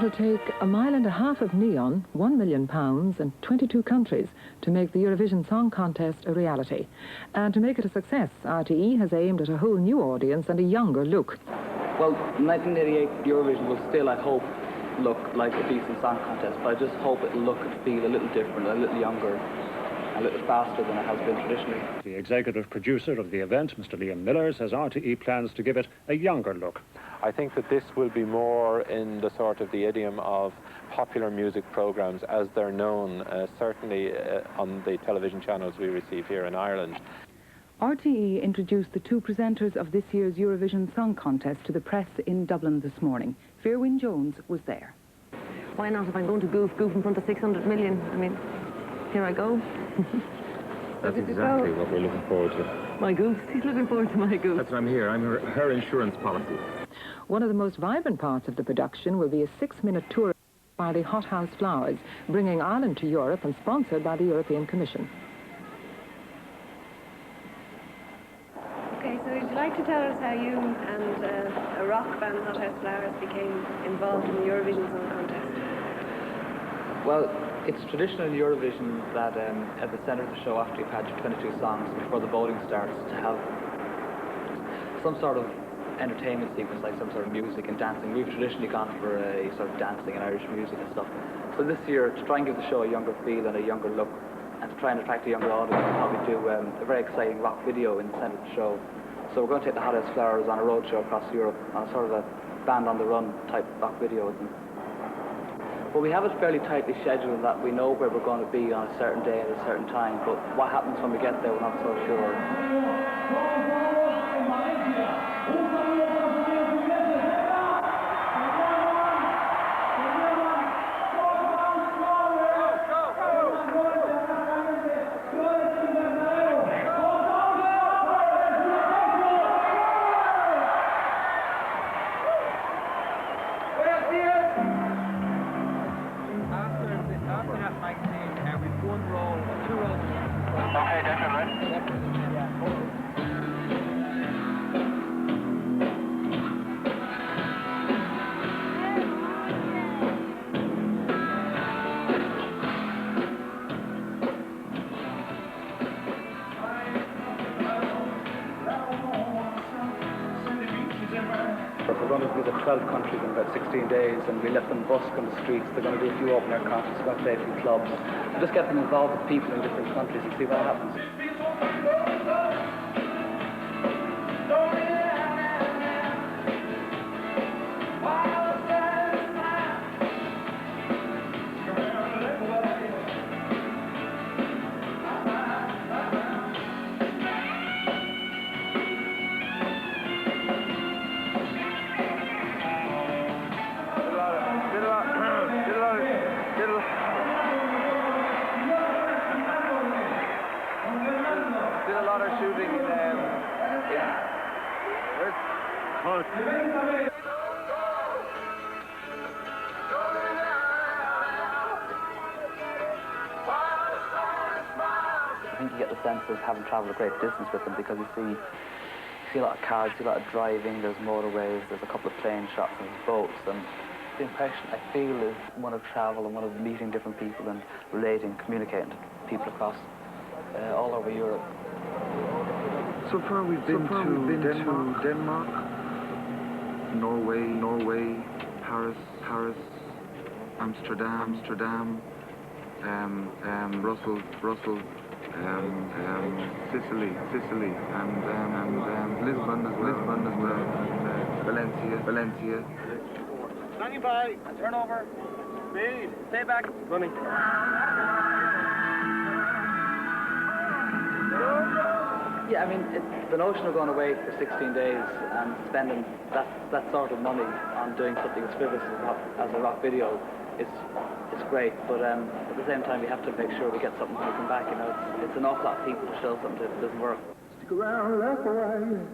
It'll take 1.5 miles of neon, £1 million, and 22 countries to make the Eurovision Song Contest a reality. And to make it a success, RTE has aimed at a whole new audience and a younger look. Well, 1988 Eurovision will still, I hope, look like a decent song contest, but I just hope it'll look and feel a little different, a little younger, a little faster than it has been traditionally. The executive producer of the event, Mr. Liam Miller, says RTE plans to give it a younger look. I think that this will be more in the sort of the idiom of popular music programs as they're known, certainly on the television channels we receive here in Ireland. RTE introduced the two presenters of this year's Eurovision Song Contest to the press in Dublin this morning. Fairwyn Jones was there. Why not? If I'm going to goof in front of 600 million, I mean, here I go. That's exactly what we're looking forward to. My goose. He's looking forward to my goose. That's why I'm here. I'm her insurance policy. One of the most vibrant parts of the production will be a 6-minute tour by the Hothouse Flowers, bringing Ireland to Europe and sponsored by the European Commission. Okay, so would you like to tell us how you and a rock band, Hothouse Flowers, became involved in the Eurovision Song Contest? Well, it's traditional in Eurovision that at the centre of the show, after you've had your 22 songs, before the voting starts, to have some sort of entertainment sequence, like some sort of music and dancing. We've traditionally gone for a sort of dancing and Irish music and stuff. So this year, to try and give the show a younger feel and a younger look, and to try and attract a younger audience, we'll probably do a very exciting rock video in the centre of the show. So we're going to take the Hothouse Flowers on a road show across Europe, on a sort of a band on the run type rock video with them. But we have it fairly tightly scheduled that we know where we're going to be on a certain day at a certain time, but what happens when we get there, we're not so sure. Okay, definitely. We're going to visit 12 countries in about 16 days, and we let them busk on the streets. They're going to do a few open-air concerts, they're going to play a few clubs. And just get them involved with people in different countries and see what happens. Did a lot of shooting in I think you get the sense of having travelled a great distance with them, because you see a lot of cars, you see a lot of driving, there's motorways, there's a couple of plane shots and there's boats, and the impression I feel is one of travel and one of meeting different people and relating, communicating to people across all over Europe. So far we've been to Denmark, Norway, Paris, Amsterdam, Brussels, Sicily, and Lisbon as well, and Valencia. Standing by, turn over, speed, stay back, running. Yeah, I mean, the notion of going away for 16 days and spending that sort of money on doing something as frivolous as a rock video is great, but at the same time we have to make sure we get something when we come back. You know, it's an awful lot of people to show something that doesn't work. Stick around, left or right.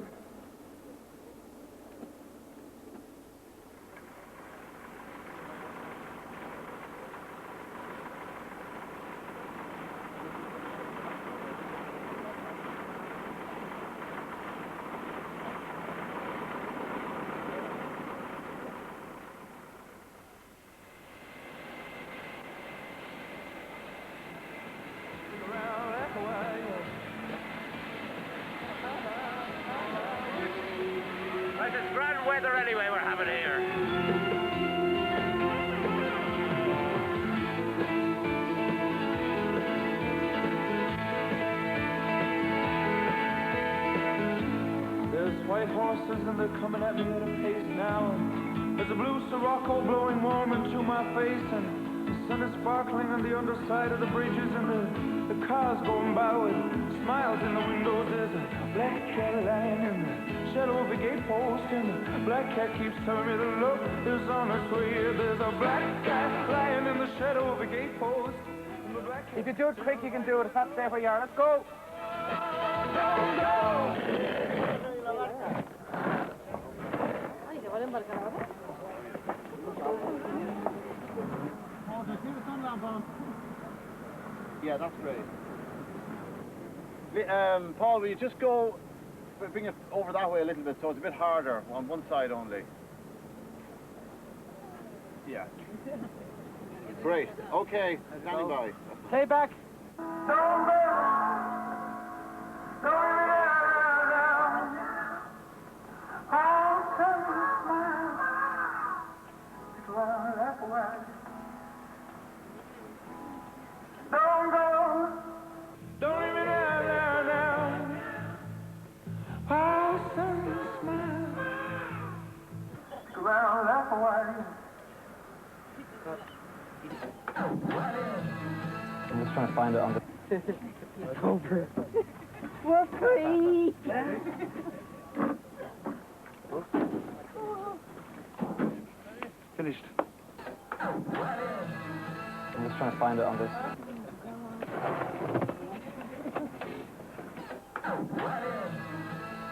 grand weather anyway we're having here. There's white horses and they're coming at me at a pace now. And there's a blue Sirocco blowing warm into my face, and the sun is sparkling on the underside of the bridges, and the cars going by with smiles in the windows. There's a black cat lying in the shadow of a gate post, and the black cat keeps telling me the look is on its way. There's a black cat lying in the shadow of a gate post. If you do it quick, you can do it. It's not stay where you are. Let's go. Don't go! Yeah, that's great. Paul, will you just go, bring it over that way a little bit so it's a bit harder on one side only? Yeah. Great. Okay, standing by. Play back. Don't go. Don't go. Don't leave me there now. I'll send you a smile. Go around, laugh a while. I'm just trying to find it on the... Over. We're free. Finished. I'm just trying to find it on this.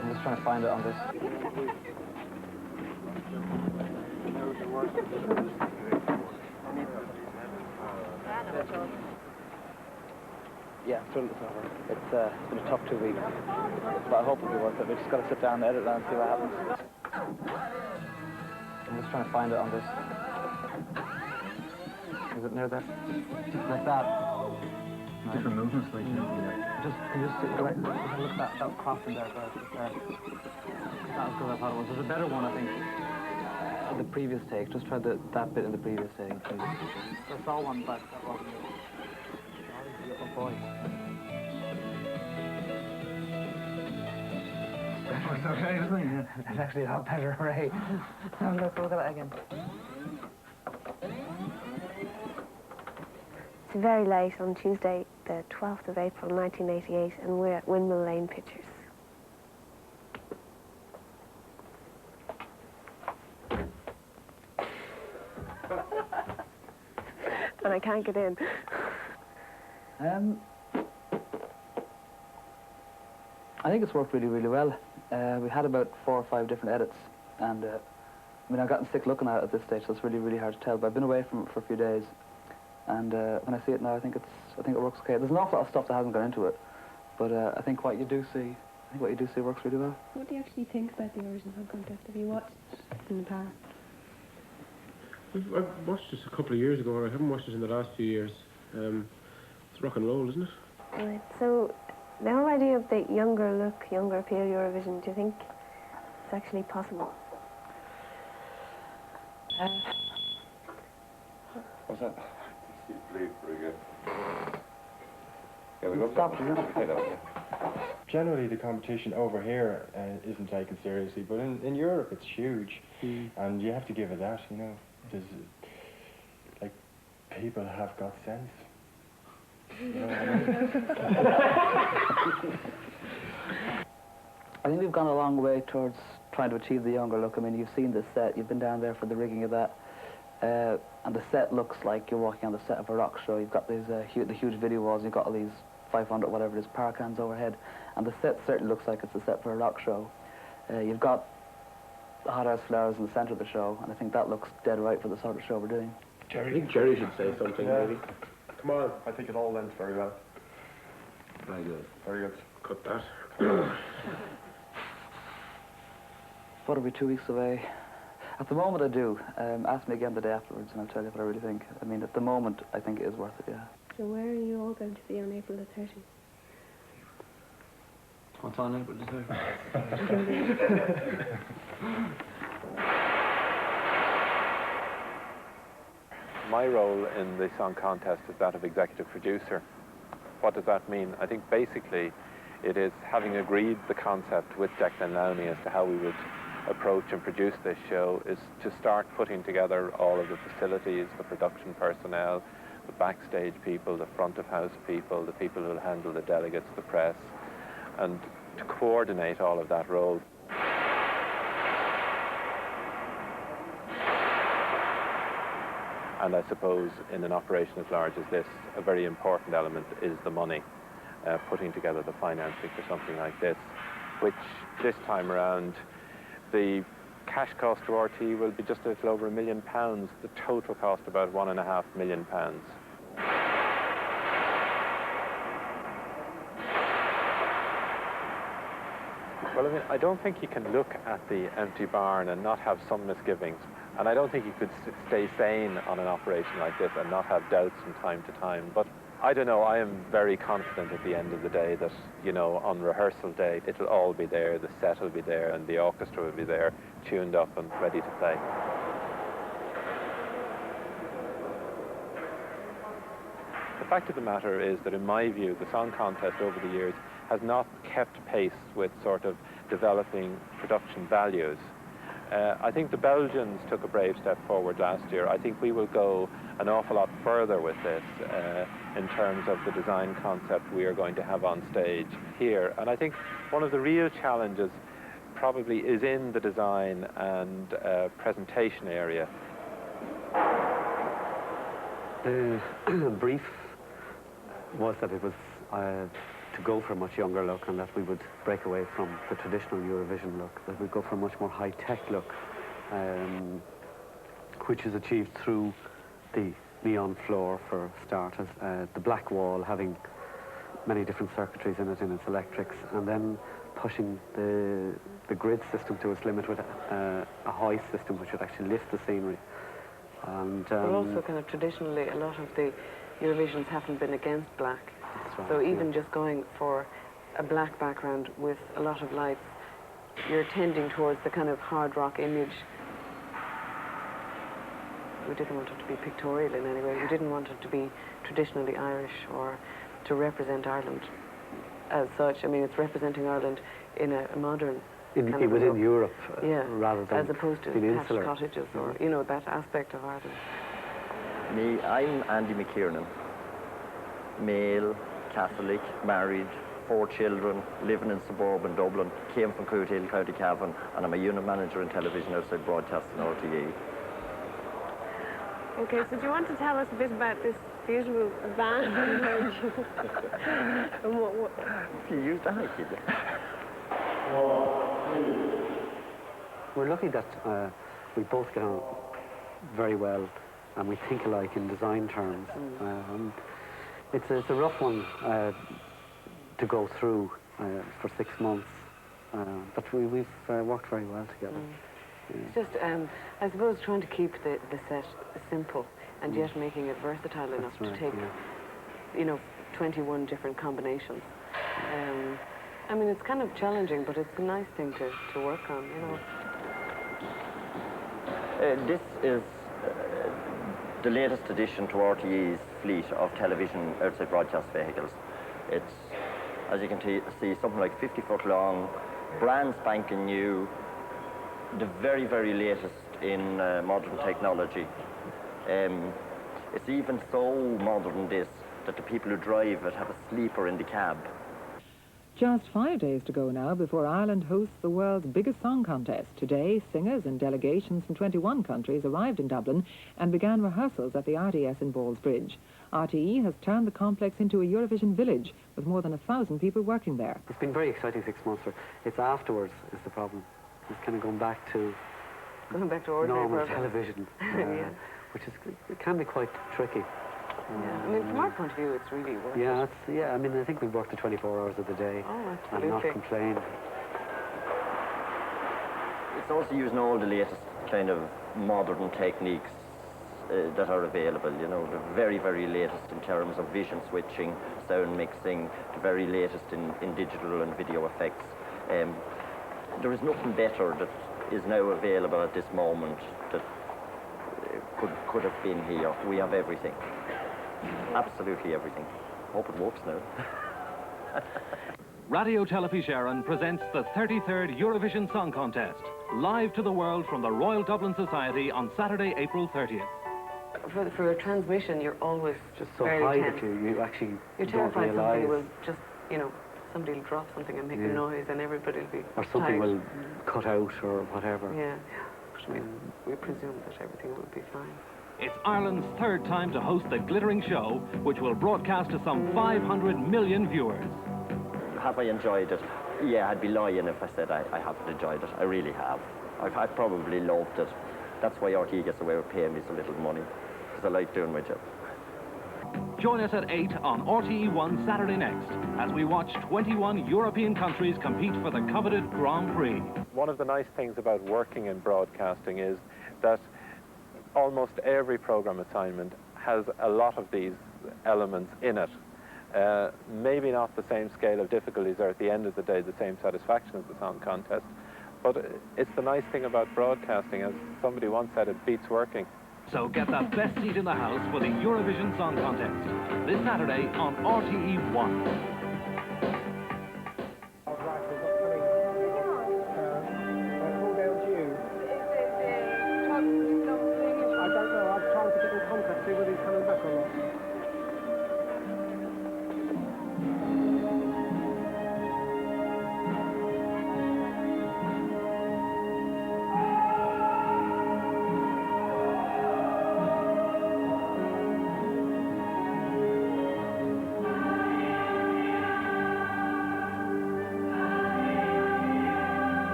I'm just trying to find it on this. Yeah, it's over. It's been a tough 2 weeks, but I hope it'll be worth it. We just got to sit down and edit it and see what happens. I'm just trying to find it on this. Is it near there? Like that. Different movements, like Just, can you just see, look at that crossing there. That was good, I thought it was. There's a better one, I think. The previous take. Just try that bit in the previous take, please. I saw one, but that wasn't it. Oh boy. It's okay, isn't it? It's actually a lot better, Ray. Let's look at that again. It's very late on Tuesday, the 12th of April 1988, and we're at Windmill Lane Pictures. And I can't get in. I think it's worked really, really well. We had about 4 or 5 different edits, and I mean, I've gotten sick looking at it at this stage, so it's really, really hard to tell. But I've been away from it for a few days, and when I see it now, I think it works okay. There's an awful lot of stuff that hasn't gone into it, but I think what you do see works really well. What do you actually think about the Eurovision Song Contest? Have you watched it in the past? I've watched this a couple of years ago, and I haven't watched it in the last few years. It's rock and roll, isn't it? Right. So, the whole idea of the younger look, younger appeal Eurovision, do you think it's actually possible? What's that? Bleed pretty good. Yeah, we go stop. Generally, the competition over here isn't taken seriously, but in Europe it's huge, and you have to give it that. You know, there's like people have got sense. You know what I mean? I think we've gone a long way towards trying to achieve the younger look. I mean, you've seen this set, you've been down there for the rigging of that, and the set looks like you're walking on the set of a rock show. You've got these the huge video walls, you've got all these 500, whatever it is, power cans overhead, and the set certainly looks like it's a set for a rock show. You've got the hot house flowers in the centre of the show, and I think that looks dead right for the sort of show we're doing. I think Jerry should say something, maybe. Come on. I think it all ends very well. Very good. Very good. Cut that. What are we, 2 weeks away? At the moment I do. Ask me again the day afterwards and I'll tell you what I really think. I mean, at the moment I think it is worth it, yeah. So where are you all going to be on April the 30th? What's on April the 30th? My role in the song contest is that of executive producer. What does that mean? I think basically it is having agreed the concept with Declan Lowney as to how we would approach and produce this show, is to start putting together all of the facilities, the production personnel, the backstage people, the front of house people, the people who will handle the delegates, the press, and to coordinate all of that role. And I suppose in an operation as large as this, a very important element is the money, putting together the financing for something like this, which this time around, the cash cost to RT will be just a little over £1 million, the total cost about £1.5 million. Well, I mean, I don't think you can look at the empty barn and not have some misgivings. And I don't think you could stay sane on an operation like this and not have doubts from time to time. But I don't know, I am very confident at the end of the day that, you know, on rehearsal day, it'll all be there, the set will be there, and the orchestra will be there, tuned up and ready to play. The fact of the matter is that, in my view, the song contest over the years has not kept pace with sort of developing production values. I think the Belgians took a brave step forward last year. I think we will go an awful lot further with this in terms of the design concept we are going to have on stage here. And I think one of the real challenges probably is in the design and presentation area. The brief was that it was to go for a much younger look, and that we would break away from the traditional Eurovision look, that we'd go for a much more high-tech look, which is achieved through the neon floor for starters, the black wall having many different circuitries in its electrics, and then pushing the grid system to its limit with a hoist system which would actually lift the scenery. And, but also kind of traditionally a lot of the Eurovisions haven't been against black. Right, so even just going for a black background with a lot of lights, you're tending towards the kind of hard rock image. We didn't want it to be pictorial in any way. We didn't want it to be traditionally Irish or to represent Ireland as such. I mean, it's representing Ireland in a modern within Europe, yeah, rather than as opposed to thatched cottages or, you know, that aspect of Ireland. Me, I'm Andy McKiernan, male, Catholic, married, 4 children, living in suburban Dublin, came from Cootehill, County Cavan, and I'm a unit manager in television outside broadcasting RTE. Okay, so do you want to tell us a bit about this beautiful band? And what? You used that, kid. We're lucky that we both get on very well, and we think alike in design terms. It's a rough one to go through for 6 months, but we've worked very well together. Yeah. It's just, I suppose, trying to keep the set simple and yet making it versatile enough to take, you know, 21 different combinations. I mean, it's kind of challenging, but it's a nice thing to work on, you know. This is the latest addition to RTE's fleet of television outside broadcast vehicles. It's, as you can see, something like 50 foot long, brand spanking new, the very, very latest in modern technology. It's even so modern this that the people who drive it have a sleeper in the cab. Just 5 days to go now before Ireland hosts the world's biggest song contest. Today, singers and delegations from 21 countries arrived in Dublin and began rehearsals at the RDS in Ballsbridge. RTE has turned the complex into a Eurovision village with more than 1,000 people working there. It's been very exciting 6 months. It's afterwards is the problem. It's kind of going back to ordinary normal television, yeah. which it can be quite tricky. Yeah, I mean, from our point of view, it's really worth it. I mean, I think we've worked the 24 hours of the day and not complain. It's also using all the latest kind of modern techniques that are available, you know, the very, very latest in terms of vision switching, sound mixing, the very latest in digital and video effects. There is nothing better that is now available at this moment that could have been here. We have everything. Absolutely everything. Hope it works now. Radio Telefi Sharon presents the 33rd Eurovision Song Contest, live to the world from the Royal Dublin Society on Saturday, April 30th. For a transmission, you're always just so very high tense. that you actually You're don't terrified realise. something will just, you know, somebody will drop something and make a noise and everybody will be or something tired. will cut out or whatever. Yeah, but we presume that everything will be fine. It's Ireland's third time to host the glittering show, which will broadcast to some 500 million viewers. Have I enjoyed it? Yeah, I'd be lying if I said I haven't enjoyed it. I really have. I've probably loved it. That's why RTE gets away with paying me so little money, because I like doing my job. Join us at 8 on RTE1 Saturday next, as we watch 21 European countries compete for the coveted Grand Prix. One of the nice things about working in broadcasting is that almost every program assignment has a lot of these elements in it. Maybe not the same scale of difficulties or at the end of the day the same satisfaction as the song contest, but it's the nice thing about broadcasting, as somebody once said, it beats working. So get that best seat in the house for the Eurovision Song Contest, this Saturday on RTE1.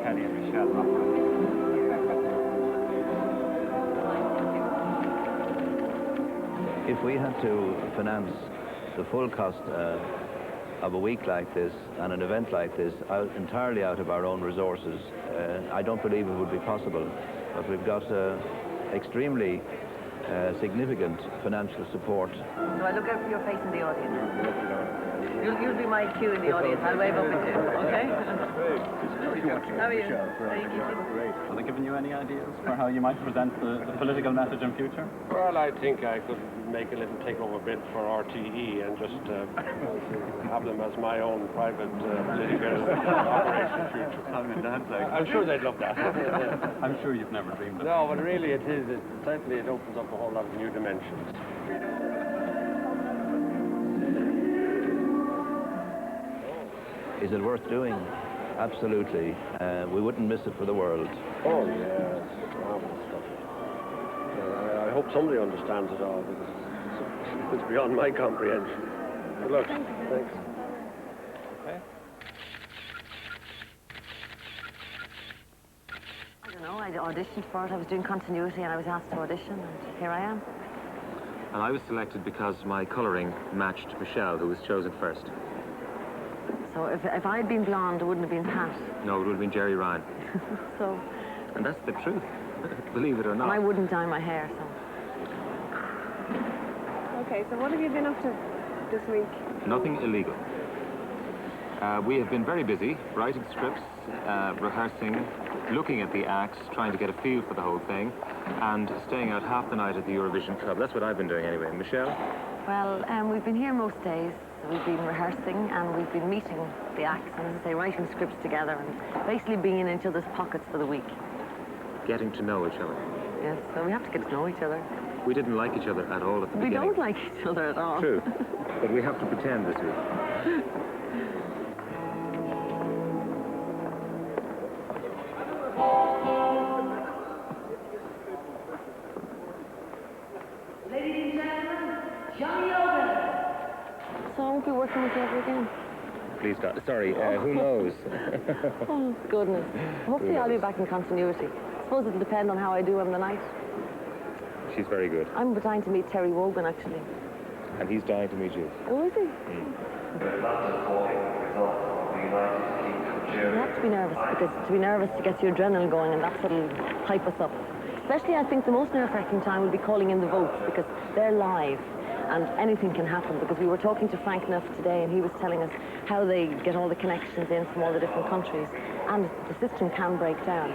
Kelly and Michelle. If we had to finance the full cost of a week like this and an event like this entirely out of our own resources, I don't believe it would be possible. But we've got extremely significant financial support. Do I look out for your face in the audience? You'll be my cue in the audience. I'll wave up at you, okay? How are you? Great. Have they given you any ideas for how you might present the political message in future? Well, I think I could make a little takeover bid for RTE and just have them as my own private political operation in future. I mean, that's I'm sure they'd love that. I'm sure you've never dreamed of it. No, but really it is. Certainly it opens up a whole lot of new dimensions. Is it worth doing? Absolutely. We wouldn't miss it for the world. Oh, yes. Marvelous stuff. I hope somebody understands it all, because it's beyond my comprehension. Good luck. Thanks. Okay. I don't know, I auditioned for it. I was doing continuity and I was asked to audition, and here I am. And I was selected because my colouring matched Michelle, who was chosen first. So if I'd been blonde, it wouldn't have been Pat. No, it would have been Jerry Ryan. So... And that's the truth, believe it or not. And I wouldn't dye my hair, so... Okay, so what have you been up to this week? Nothing illegal. We have been very busy, writing scripts, rehearsing, looking at the acts, trying to get a feel for the whole thing, and staying out half the night at the Eurovision Club. That's what I've been doing anyway. Michelle? Well, we've been here most days. We've been rehearsing and we've been meeting the acts and, as I say, writing scripts together and basically being in each other's pockets for the week. Getting to know each other. Yes, so we have to get to know each other. We didn't like each other at all at the beginning. We don't like each other at all. True, but we have to pretend this week. Ladies and gentlemen, Johnny Owen. So I won't be working with you ever again. Please, God. Sorry, who knows? Oh, goodness. Hopefully I'll be back in continuity. I suppose it'll depend on how I do on the night. She's very good. I'm dying to meet Terry Wogan, actually. And he's dying to meet you. Oh, is he? You have to be nervous, because to be nervous to get your adrenaline going, and that's what'll hype us up. Especially, I think the most nerve-wracking time will be calling in the votes, because they're live. and anything can happen, because we were talking to Frank Nuff today, and he was telling us how they get all the connections in from all the different countries, and the system can break down.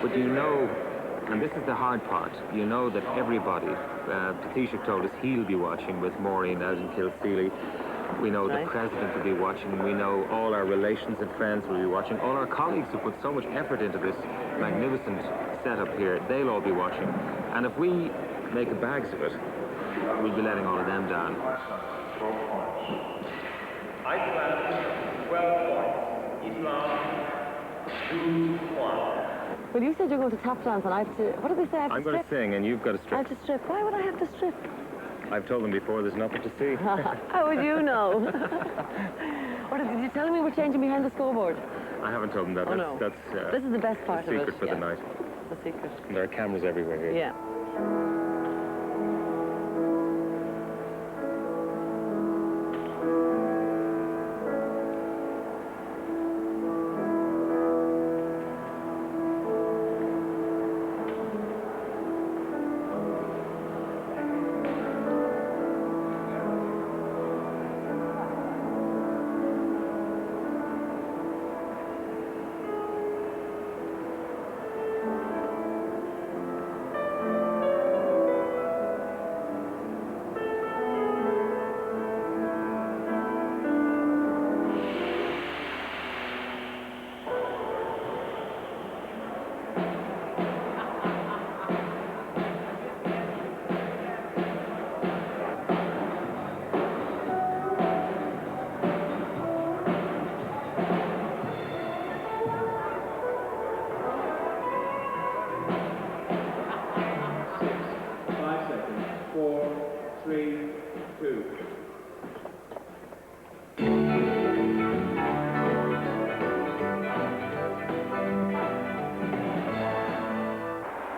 But you know, and this is the hard part, you know that everybody, Taoiseach told us he'll be watching with Maureen out in Kilseely. We know the President will be watching. We know all our relations and friends will be watching. All our colleagues who put so much effort into this magnificent setup here, they'll all be watching. And if we make bags of it, we'll be letting all of them down. Iceland, 12 points. Islam, 2 points. Well, you said you're going to tap dance, and I have to... What did they say? I have to I'm going to sing, and you've got to strip. I have to strip. Why would I have to strip? I've told them before, there's nothing to see. How would you know? What did you tell me we're changing behind the scoreboard? I haven't told them that. Oh, no. This is the best part of it. Secret for the night. The secret. And there are cameras everywhere here. Yeah.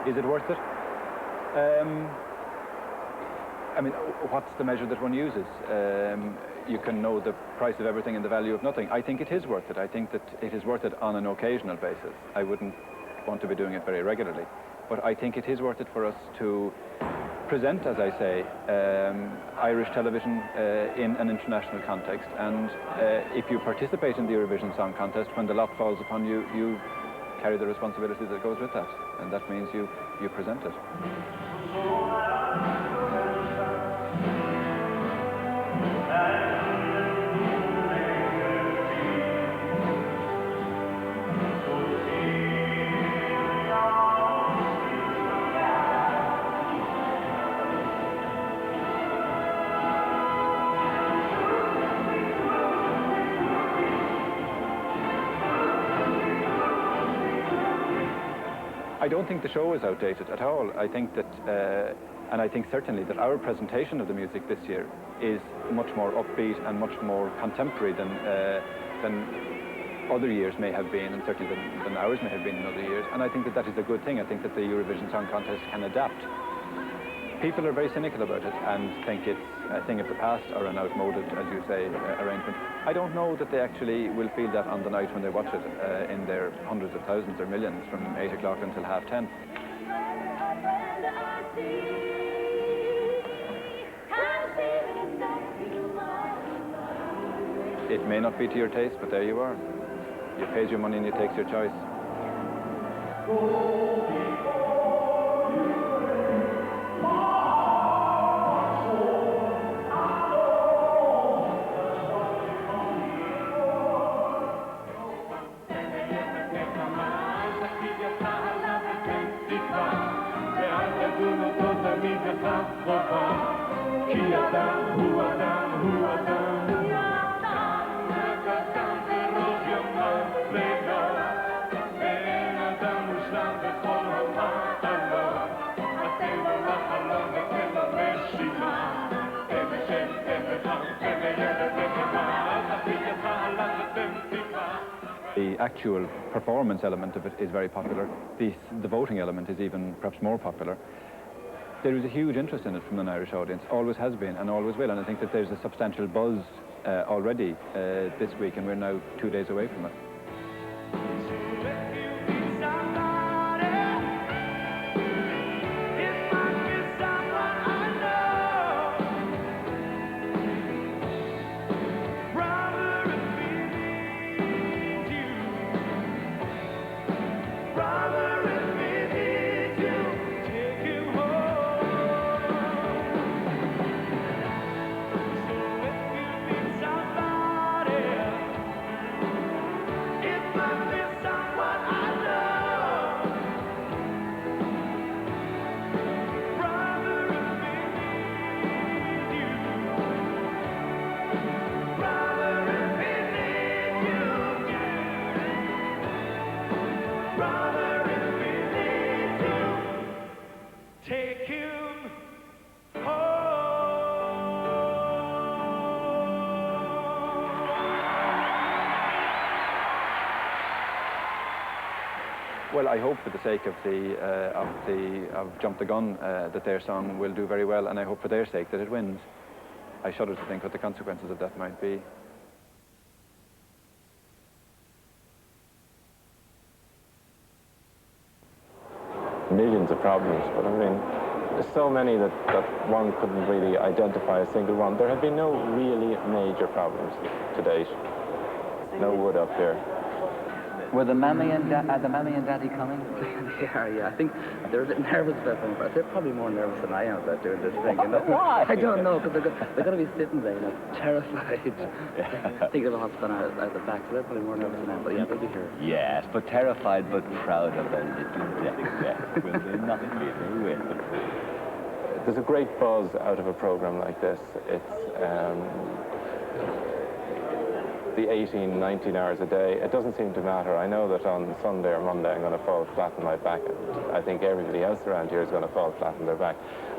Is it worth it? I mean, what's the measure that one uses? You can know the price of everything and the value of nothing. I think it is worth it. I think that it is worth it on an occasional basis. I wouldn't want to be doing it very regularly. But I think it is worth it for us to present, as I say, Irish television in an international context. And if you participate in the Eurovision Song Contest, when the lot falls upon you, you carry the responsibility that goes with that. And that means you present it. I don't think the show is outdated at all. I think that, and I think certainly that our presentation of the music this year is much more upbeat and much more contemporary than other years may have been, and certainly than ours may have been in other years. And I think that that is a good thing. I think that the Eurovision Song Contest can adapt. People are very cynical about it and think it's a thing of the past or an outmoded, as you say, arrangement. I don't know that they actually will feel that on the night when they watch it in their hundreds of thousands or millions from 8 o'clock until 10:30. It may not be to your taste, but there you are. You pays your money and you takes your choice. The actual performance element of it is very popular. The voting element is even perhaps more popular. There is a huge interest in it from an Irish audience, always has been and always will, and I think that there's a substantial buzz already this week, and we're now 2 days away from it. Well, I hope for the sake of Jump the Gun that their song will do very well, and I hope for their sake that it wins. I shudder to think what the consequences of that might be. Millions of problems, but I mean, there's so many that one couldn't really identify a single one. There have been no really major problems to date. No wood up here. Were the mammy and daddy coming? They are, yeah. I think they're a bit nervous about them, but they're probably more nervous than I am about doing this thing. You know? Why? I don't know, because they're going to be sitting there, you know, terrified, thinking of what's going out the back. So they're probably more nervous than I am, but yeah, they'll be here. Yes, but terrified but proud of their little deck. Will they not be? They will. There's a great buzz out of a program like this. It's the 18, 19 hours a day. It doesn't seem to matter. I know that on Sunday or Monday I'm going to fall flat on my back, and I think everybody else around here is going to fall flat on their back.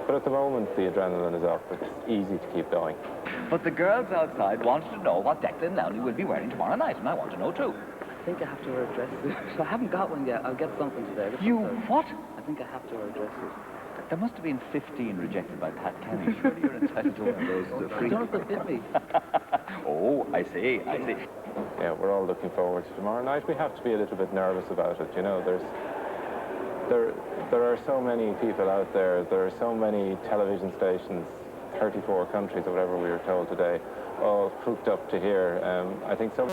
But at the moment the adrenaline is up. It's easy to keep going. But the girls outside wanted to know what Declan Lowney will be wearing tomorrow night, and I want to know too. I think I have to wear a dress suit. So I haven't got one yet. I'll get something today. You what? I think I have to wear a dress suit. There must have been 15 rejected by Pat Kenny. Surely you're entitled to one of those free. I don't know if they fit me. Oh, I see. Yeah, we're all looking forward to tomorrow night. We have to be a little bit nervous about it. You know, there are so many people out there. There are so many television stations, 34 countries or whatever we were told today, all hooked up to here. I think some